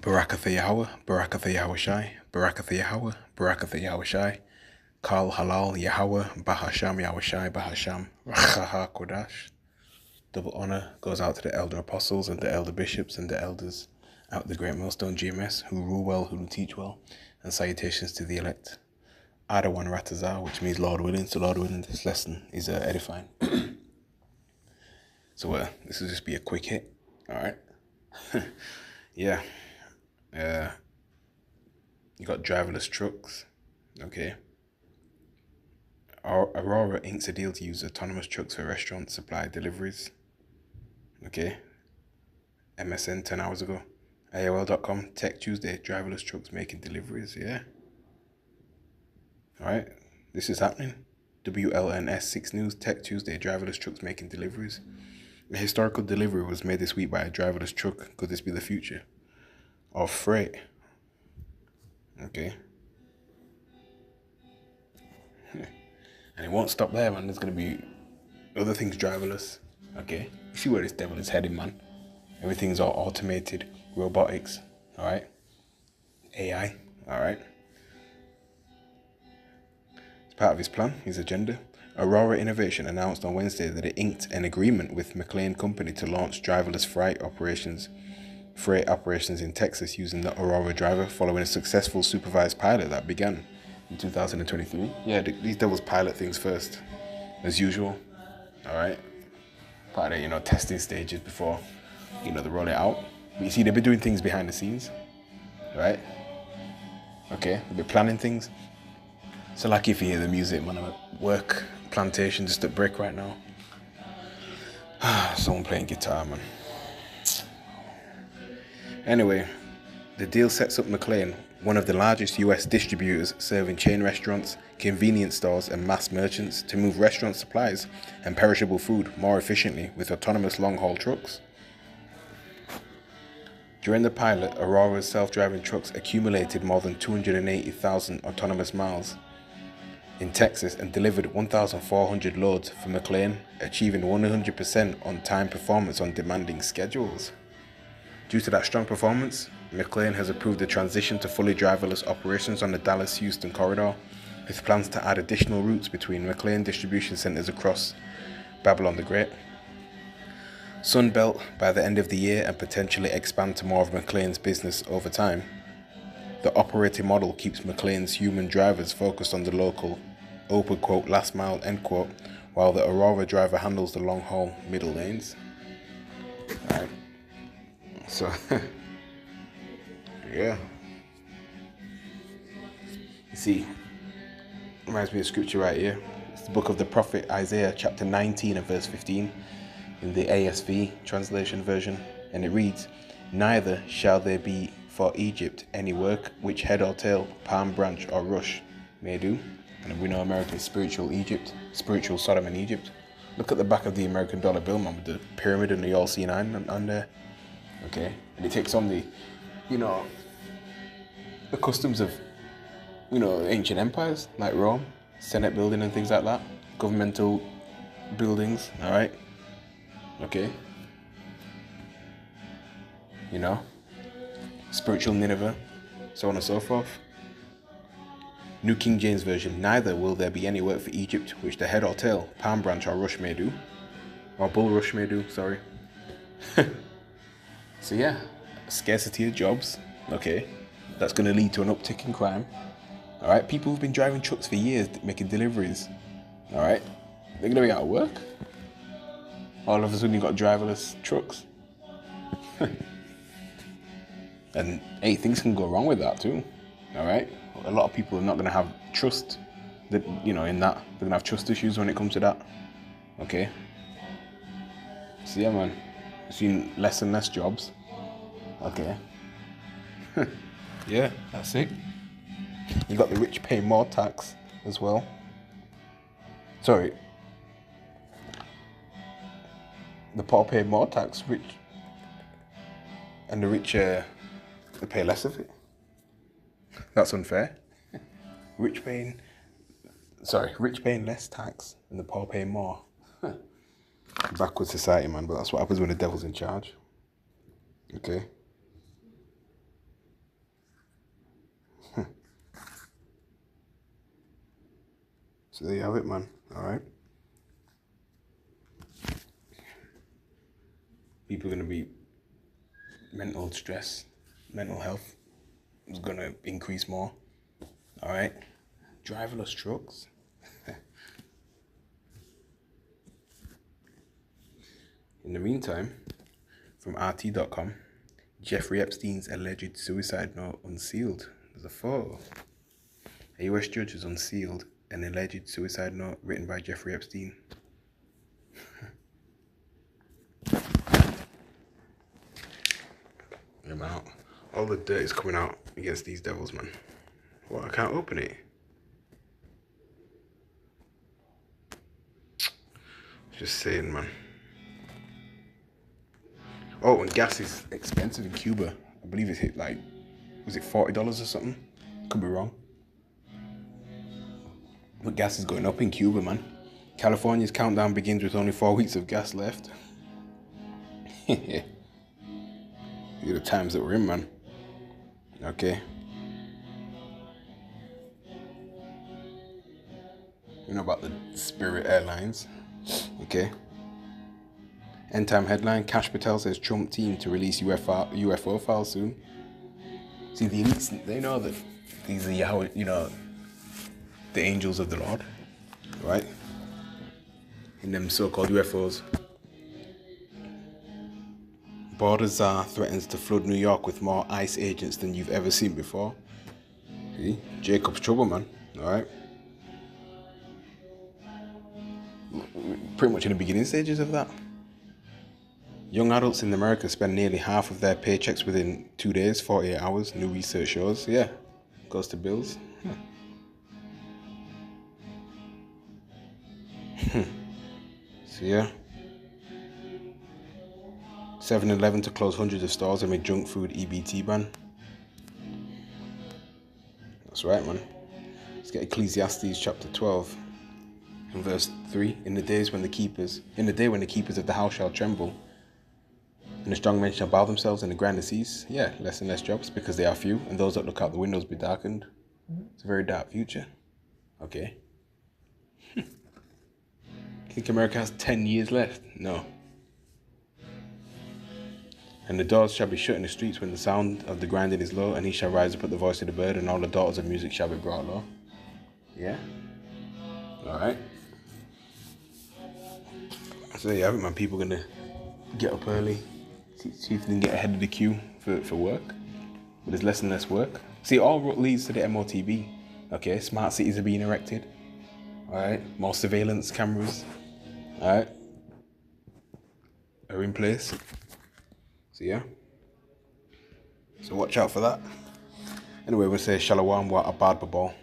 Barakatha Yahweh, Barakatha Yahweh Shai, Barakatha Yahweh, Barakatha Yahweh Shai, Kal Halal Yahweh, Bahasham Yahweh Shai, Bahasham, Rachaha Kodash. Double honor goes out to the elder apostles and the elder bishops and the elders out the great millstone GMS who rule well, who teach well, and salutations to the elect. Adawan Ratazah, which means Lord willing. So Lord willing, this lesson is edifying. So this will just be a quick hit. All right. Yeah. You got driverless trucks. Okay. Aurora inks a deal to use autonomous trucks for restaurant supply deliveries. Okay. MSN 10 hours ago. AOL.com, Tech Tuesday, driverless trucks making deliveries. Yeah. All right. This is happening. WLNS 6 News, Tech Tuesday, driverless trucks making deliveries. A historical delivery was made this week by a driverless truck. Could this be the future of freight? Okay. And it won't stop there, man. There's going to be other things driverless. Okay. You see where this devil is heading, man. Everything's all automated. Robotics. All right. AI. All right. It's part of his plan, his agenda. Aurora Innovation announced on Wednesday that it inked an agreement with McLean Company to launch driverless freight operations in Texas using the Aurora driver following a successful supervised pilot that began in 2023. Yeah, these devils pilot things first, as usual. All right. Part of the, testing stages before, they roll it out. But you see, they've been doing things behind the scenes, right? Okay, they've been planning things. So like if you hear the music, man, I'm at work, plantation, just at break right now. Someone playing guitar, man. Anyway, the deal sets up McLean, one of the largest US distributors serving chain restaurants, convenience stores and mass merchants, to move restaurant supplies and perishable food more efficiently with autonomous long-haul trucks. During the pilot, Aurora's self-driving trucks accumulated more than 280,000 autonomous miles in Texas and delivered 1,400 loads for McLean, achieving 100% on-time performance on demanding schedules. Due to that strong performance, McLean has approved the transition to fully driverless operations on the Dallas-Houston corridor, with plans to add additional routes between McLean distribution centers across Babylon the Great, Sunbelt by the end of the year, and potentially expand to more of McLean's business over time. The operating model keeps McLean's human drivers focused on the local, open quote, last mile, end quote, while the Aurora driver handles the long haul middle lanes. Right. So, yeah. You see, reminds me of scripture right here. It's the book of the prophet Isaiah, chapter 19 and verse 15, in the ASV translation version, and it reads, "Neither shall there be for Egypt any work which head or tail, palm branch or rush may do." And we know America's spiritual Egypt, spiritual Sodom and Egypt. Look at the back of the American dollar bill, man, with the pyramid and the all C9 on there. Okay, and it takes on the customs of, ancient empires like Rome, Senate building and things like that, governmental buildings. All right, okay, spiritual Nineveh, so on and so forth. New King James Version: "Neither will there be any work for Egypt which the head or tail, palm branch or rush may do," or bulrush may do. Sorry. So yeah, scarcity of jobs, okay, that's going to lead to an uptick in crime. All right, people who've been driving trucks for years making deliveries, all right, they're going to be out of work. All of a sudden you got driverless trucks. And hey, things can go wrong with that too, all right? A lot of people are not going to have trust that, in that. They're going to have trust issues when it comes to that, okay? So yeah, man, I've seen less and less jobs. Okay. Yeah, that's it. You got the rich paying more tax as well. Sorry. The poor pay more tax, and the rich they pay less of it. That's unfair. Rich paying less tax and the poor paying more. Backward society, man, but that's what happens when the devil's in charge. Okay. So there you have it, man. All right. People are going to be mental stress, mental health is going to increase more. All right. Driverless trucks. In the meantime, from RT.com, Jeffrey Epstein's alleged suicide note unsealed. There's a photo. A US judge has unsealed an alleged suicide note written by Jeffrey Epstein. Yeah, man, all the dirt is coming out against these devils, man. Well, I can't open it. Just saying, man. Oh, and gas is expensive in Cuba. I believe it hit like, was it $40 or something? Could be wrong. But gas is going up in Cuba, man. California's countdown begins with only 4 weeks of gas left. These are the times that we're in, man. Okay. You know about the Spirit Airlines. Okay. End time headline, Kash Patel says Trump team to release UFO files soon. See, the elites, they know that these are Yahweh, the angels of the Lord, right? In them so-called UFOs. Border Czar threatens to flood New York with more ICE agents than you've ever seen before. See? Jacob's trouble, man. All right. Pretty much in the beginning stages of that. Young adults in America spend nearly half of their paychecks within 2 days, 48 hours, new research shows. Yeah, goes to bills. So yeah. 7-Eleven to close hundreds of stores amid junk food EBT ban. That's right, man. Let's get Ecclesiastes chapter 12 and verse 3. In the day when the keepers of the house shall tremble, and the strong men shall bow themselves, and the grinders cease. Yeah, less and less jobs because they are few, and those that look out the windows be darkened. It's a very dark future. Okay. Think America has 10 years left? No. And the doors shall be shut in the streets when the sound of the grinding is low, and he shall rise up at the voice of the bird, and all the daughters of music shall be brought low. Yeah? Alright. So there you have it, man. People gonna get up early, see if they can get ahead of the queue for work. But there's less and less work. See, it all leads to the MOTB. Okay, smart cities are being erected. Alright, more surveillance cameras. Alright. Are in place. So yeah. So watch out for that. Anyway, we'll say Shalom wa abad babal.